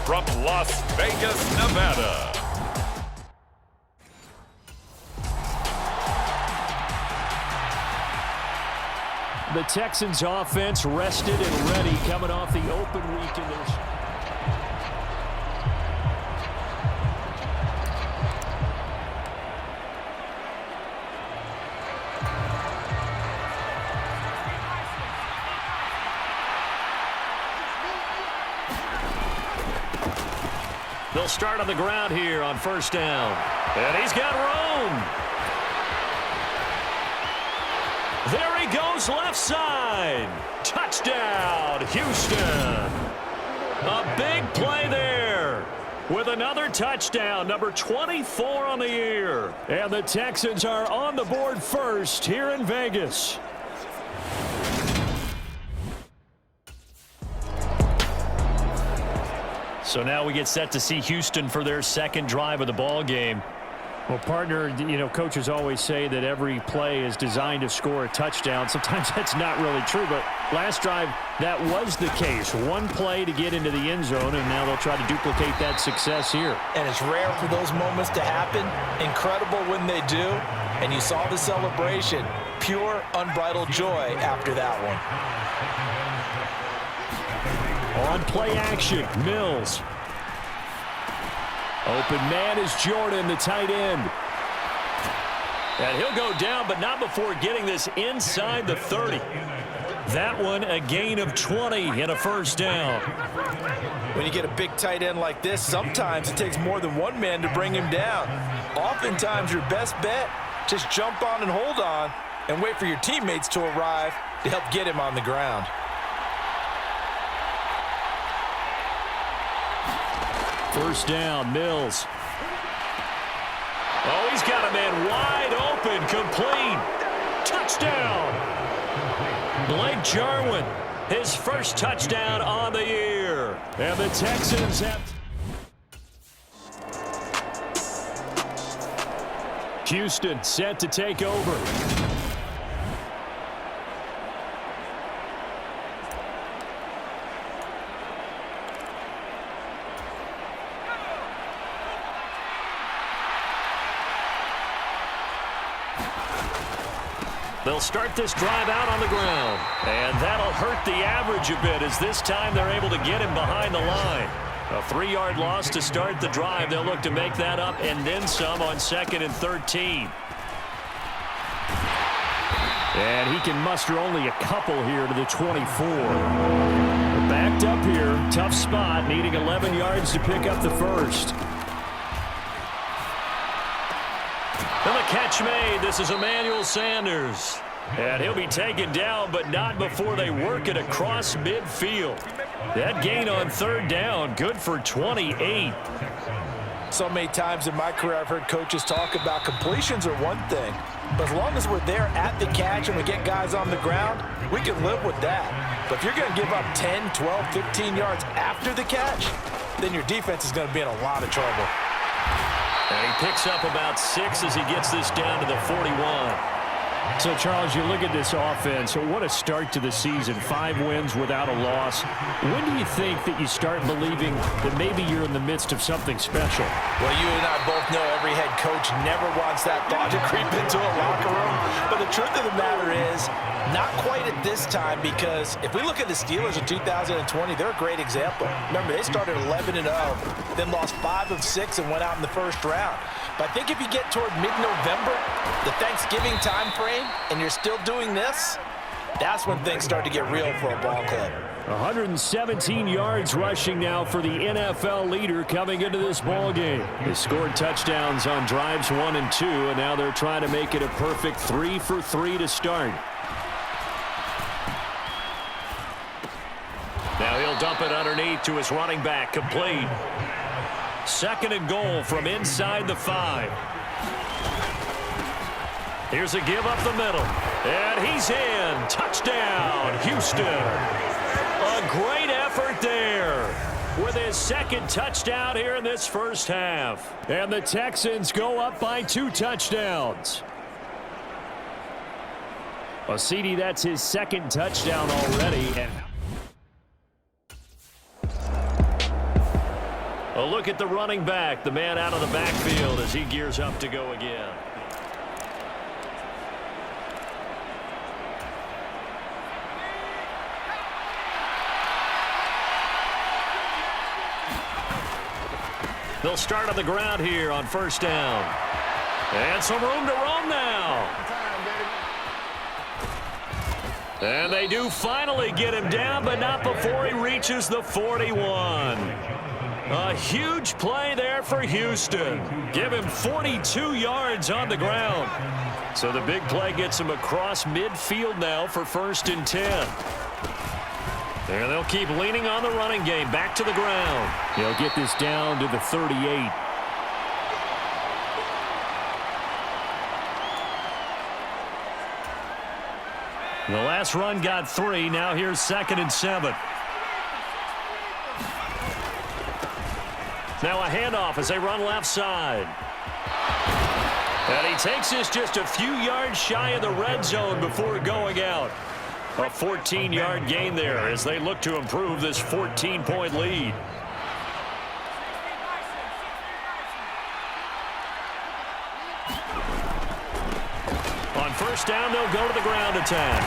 from Las Vegas, Nevada. The Texans offense rested and ready coming off the open week in their... They'll start on the ground here on first down. And he's got room. There he goes left side. Touchdown, Houston. A big play there with another touchdown, number 24 on the year. And the Texans are on the board first here in Vegas. So now we get set to see Houston for their second drive of the ball game. Well, partner, you know, coaches always say that every play is designed to score a touchdown. Sometimes that's not really true, but last drive, that was the case. One play to get into the end zone, and now they'll try to duplicate that success here. And it's rare for those moments to happen. Incredible when they do. And you saw the celebration. Pure, unbridled joy after that one. On play action, Mills. Open man is Jordan, the tight end. And he'll go down, but not before getting this inside the 30. That one, a gain of 20 and a first down. When you get a big tight end like this, sometimes it takes more than one man to bring him down. Oftentimes, your best bet, just jump on and hold on and wait for your teammates to arrive to help get him on the ground. First down, Mills. Oh, he's got a man wide open, complete. Touchdown. Blake Jarwin, his first touchdown on the year. And the Texans have... Houston set to take over. They'll start this drive out on the ground. And that'll hurt the average a bit as this time they're able to get him behind the line. A 3-yard loss to start the drive. They'll look to make that up and then some on 2nd and 13. And he can muster only a couple here to the 24. Backed up here. Tough spot. Needing 11 yards to pick up the first. And the catch made. This is Emmanuel Sanders. And he'll be taken down, but not before they work it across midfield. That gain on 3rd down, good for 28. So many times in my career I've heard coaches talk about completions are one thing. But as long as we're there at the catch and we get guys on the ground, we can live with that. But if you're going to give up 10, 12, 15 yards after the catch, then your defense is going to be in a lot of trouble. And he picks up about 6 as he gets this down to the 41. So, Charles, you look at this offense. What a start to the season. 5 wins without a loss. When do you think that you start believing that maybe you're in the midst of something special? Well, you and I both know every head coach never wants that thought to creep into a locker room. But the truth of the matter is, not quite at this time, because if we look at the Steelers in 2020, they're a great example. Remember, they started 11-0, then lost 5 of 6 and went out in the first round. But I think if you get toward mid-November, the Thanksgiving time frame, and you're still doing this, that's when things start to get real for a ball club. 117 yards rushing now for the NFL leader coming into this ball game. They scored touchdowns on drives 1 and 2, and now they're trying to make it a perfect 3 for 3 to start. Now he'll dump it underneath to his running back, complete. 2nd and goal from inside the 5. Here's a give up the middle. And he's in. Touchdown, Houston. A great effort there with his 2nd touchdown here in this first half. And the Texans go up by 2 touchdowns. Well, CD, that's his 2nd touchdown already. And A look at the running back, the man out of the backfield as he gears up to go again. They'll start on the ground here on first down. And some room to roam now. And they do finally get him down, but not before he reaches the 41. A huge play there for Houston. Give him 42 yards on the ground. So the big play gets him across midfield now for 1st and 10. And they'll keep leaning on the running game. Back to the ground. They'll get this down to the 38. The last run got 3. Now here's 2nd and 7. Now a handoff as they run left side. And he takes this just a few yards shy of the red zone before going out. A 14-yard gain there as they look to improve this 14-point lead. On first down, they'll go to the ground attack.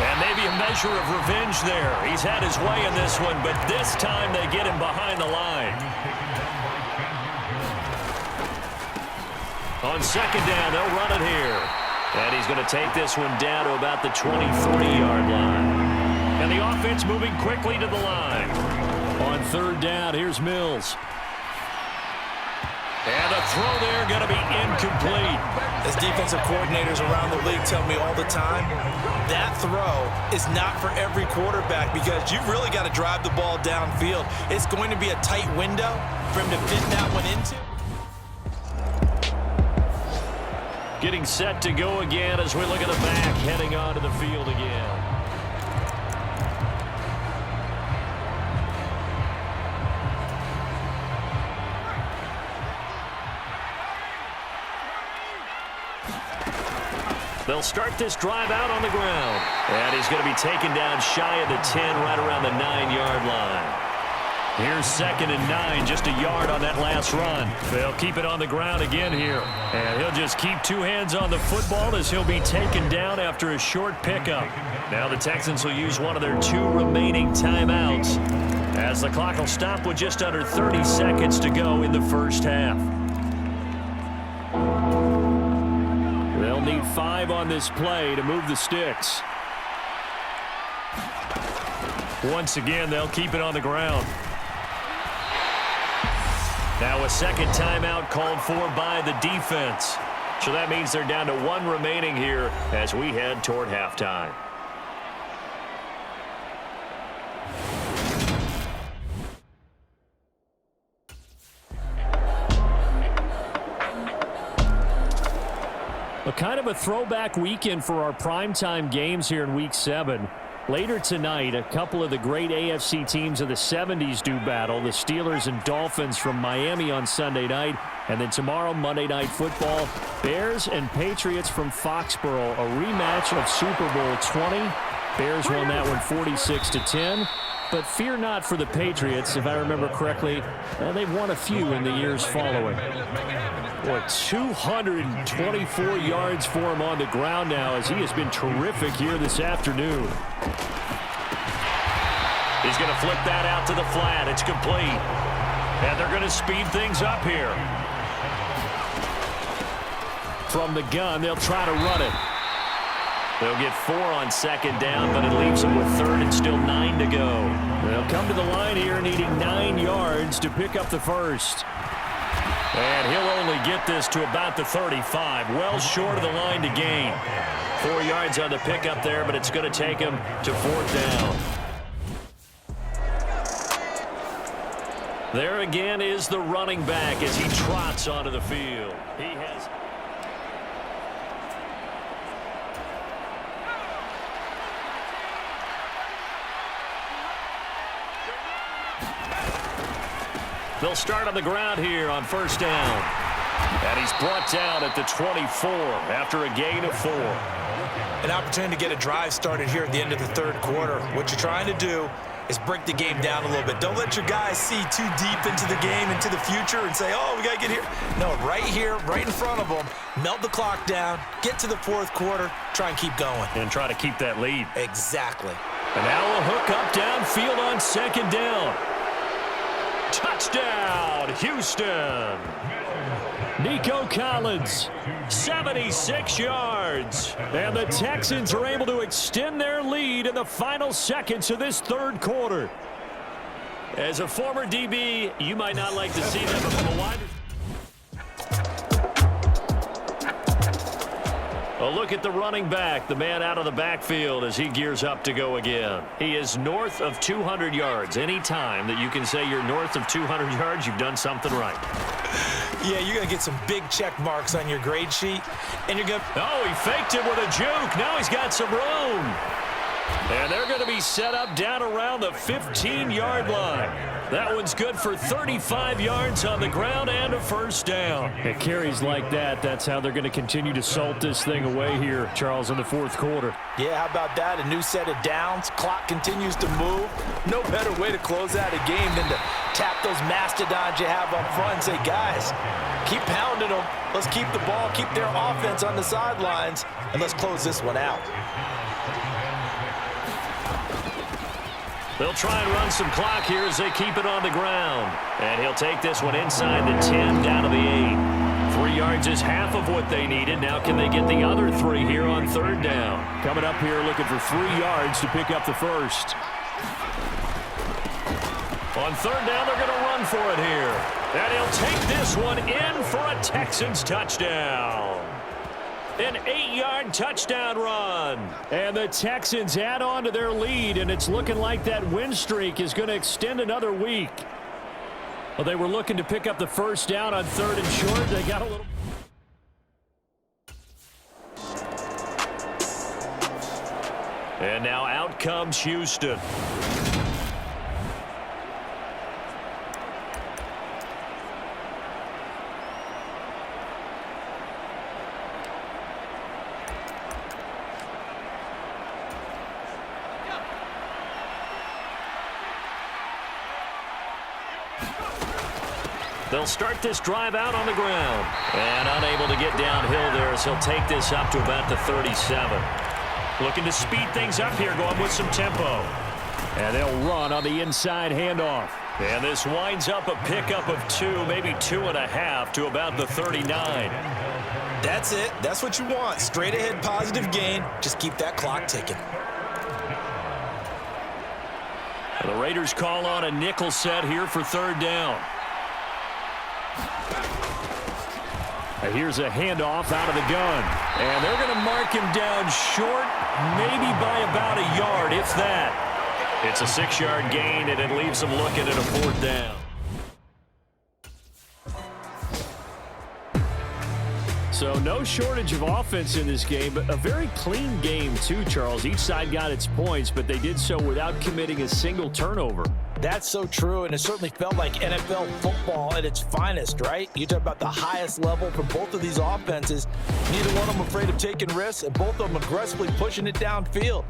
And maybe a measure of revenge there. He's had his way in this one, but this time they get him behind the line. On 2nd down, they'll run it here. And he's going to take this one down to about the 23-yard line. And the offense moving quickly to the line. On 3rd down, here's Mills. And a throw there going to be incomplete. As defensive coordinators around the league tell me all the time, that throw is not for every quarterback because you've really got to drive the ball downfield. It's going to be a tight window for him to fit that one into. Getting set to go again as we look at the back heading onto the field again. They'll start this drive out on the ground. And he's going to be taken down shy of the 10, right around the 9-yard line. Here's 2nd and 9, just a yard on that last run. They'll keep it on the ground again here. And he'll just keep 2 hands on the football as he'll be taken down after a short pickup. Now the Texans will use one of their 2 remaining timeouts as the clock will stop with just under 30 seconds to go in the first half. They'll need 5 on this play to move the sticks. Once again, they'll keep it on the ground. Now a 2nd timeout called for by the defense. So that means they're down to 1 remaining here as we head toward halftime. A kind of a throwback weekend for our primetime games here in Week 7. Later tonight, a couple of the great AFC teams of the 70s do battle. The Steelers and Dolphins from Miami on Sunday night. And then tomorrow, Monday Night Football, Bears and Patriots from Foxborough. A rematch of Super Bowl 20. Bears won that one 46-10. But fear not for the Patriots. If I remember correctly, they've won a few in the years following. Boy, 224 yards for him on the ground now as he has been terrific here this afternoon. He's going to flip that out to the flat. It's complete. And they're going to speed things up here. From the gun, they'll try to run it. They'll get 4 on 2nd down, but it leaves them with 3rd and still 9 to go. They'll come to the line here needing 9 yards to pick up the first. And he'll only get this to about the 35, well short of the line to gain. 4 yards on the pickup there, but it's going to take him to 4th down. There again is the running back as he trots onto the field. He has... They'll start on the ground here on first down. And he's brought down at the 24 after a gain of 4. An opportunity to get a drive started here at the end of the 3rd quarter. What you're trying to do is break the game down a little bit. Don't let your guys see too deep into the game, into the future, and say, oh, we got to get here. No, right here, right in front of them, melt the clock down, get to the fourth quarter, try and keep going. And try to keep that lead. Exactly. And now a hook up downfield on second down. Touchdown, Houston. Nico Collins, 76 yards. And the Texans are able to extend their lead in the final seconds of this third quarter. As a former DB, you might not like to see that, but from a wide a look at the running back, the man out of the backfield as he gears up to go again. He is north of 200 yards. Any time that you can say you're north of 200 yards, you've done something right. Yeah, you're going to get some big check marks on your grade sheet. And you're going to... Oh, he faked it with a juke. Now he's got some room. And they're going to be set up down around the 15-yard line. That one's good for 35 yards on the ground and a first down. It carries like that. That's how they're going to continue to salt this thing away here, Charles, in the fourth quarter. Yeah, how about that? A new set of downs. Clock continues to move. No better way to close out a game than to tap those mastodons you have up front and say, guys, keep pounding them. Let's keep the ball, keep their offense on the sidelines, and let's close this one out. They'll try and run some clock here as they keep it on the ground. And he'll take this one inside the 10, down to the 8. 3 yards is half of what they needed. Now can they get the other 3 here on third down? Coming up here looking for 3 yards to pick up the first. On third down, they're going to run for it here. And he'll take this one in for a Texans touchdown. An 8-yard touchdown run. And the Texans add on to their lead, and it's looking like that win streak is going to extend another week. Well, they were looking to pick up the first down on third and short. They got a little... And now out comes Houston. They'll start this drive out on the ground. And unable to get downhill there, so he'll take this up to about the 37. Looking to speed things up here, going with some tempo. And they'll run on the inside handoff. And this winds up a pickup of 2, maybe 2.5 to about the 39. That's it. That's what you want. Straight ahead positive gain. Just keep that clock ticking. And the Raiders call on a nickel set here for third down. Here's a handoff out of the gun. And they're going to mark him down short, maybe by about a yard, if that. It's a 6-yard gain, and it leaves them looking at a fourth down. So no shortage of offense in this game, but a very clean game too, Charles. Each side got its points, but they did so without committing a single turnover. That's so true, and it certainly felt like NFL football at its finest, right? You talk about the highest level for both of these offenses. Neither one of them afraid of taking risks, and both of them aggressively pushing it downfield.